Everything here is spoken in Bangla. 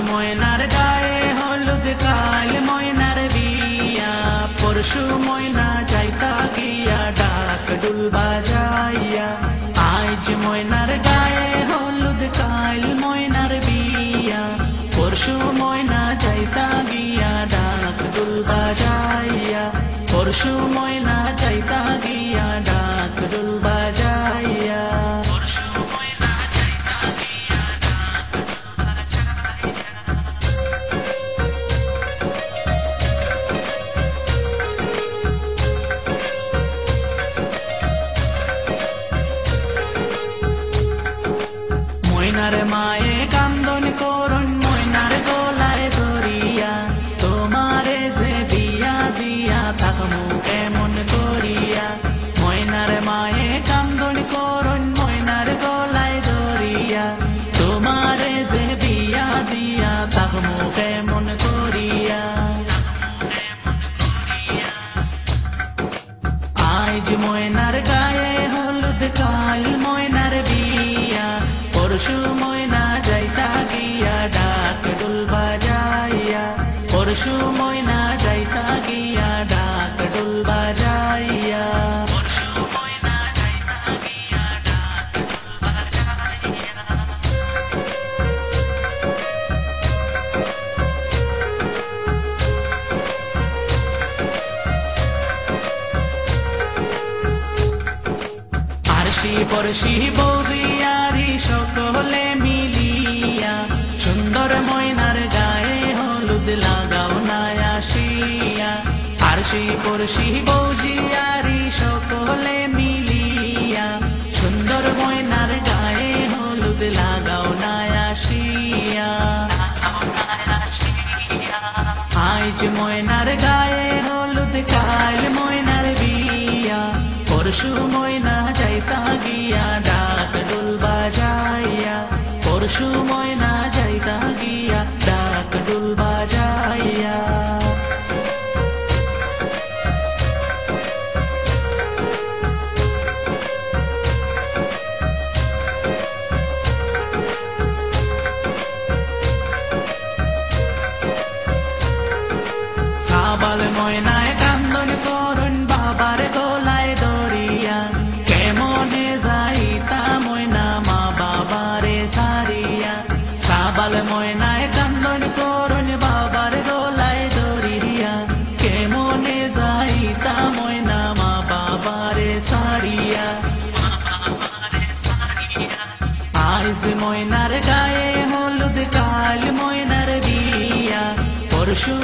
ময়নার গায়ে হলুদ কাল ময়নার বিয়া পরশু ময়না যাইতা গিয়া ডাক ডুল বাজাইয়া আজ ময়নার গায়ে হলুদ কাল ময়নার বিয়া পরশু ময়না যাইতা গিয়া ডাক ডুল বাজাইয়া পরশু ময়না যাইতা গিয়া ডাক ডুল বাজাইয়া ময়নার মায়ে কান্দন করুন ময়নার গলায় ধরিয়া তোমারে যে বিয়া দিয়া থাকমু কেমন করিয়া ময়নার মায়ে কান্দন করুন ময়নার গলায় ধরিয়া তোমারে যে বিয়া দিয়া থাকমু কেমন করিয়া আজ ময়নার গায়ে হলুদ কাল ময়নার বিয়া পরশু ময়না যাইতা গিয়া ডাক ডুল বাজাইয়া পরশু ময়না যাইতা গিয়া ডাক ডুল বাজাইয়া আরশি পরশি বৌদিয়ারি সকলে মিলিয়া সুন্দর ময়নার গায়ে হলুদ লাগাও না আসিয়া আরশি পরশি বৌদিয়ারি সকলে মিলিয়া সুন্দর ময়নার গায়ে হলুদ লাগাও না আসিয়া আজ ময়নার গায়ে হলুদ কাল ময়নার বিয়া পরশু ময়না যাইতা গিয়া ডাক ডুল বাজাইয়া পরশু ময়না যাইতা গিয়া ডাক ডুল বাজাইয়া সাবাল ময়নায় কান্দন করুন বাবার গলায় ধরিয়া কেমনে যাইতা ময়না মা বাবারে সারিয়া সাবাল ময়নায় কান্দন করুন বাবার গলায় ধরিয়া কেমনে যাইতা ময়না মা বাবারে সারিয়া আজ ময়নার গায়ে হলুদ কাল ময়নার বিয়া পরশু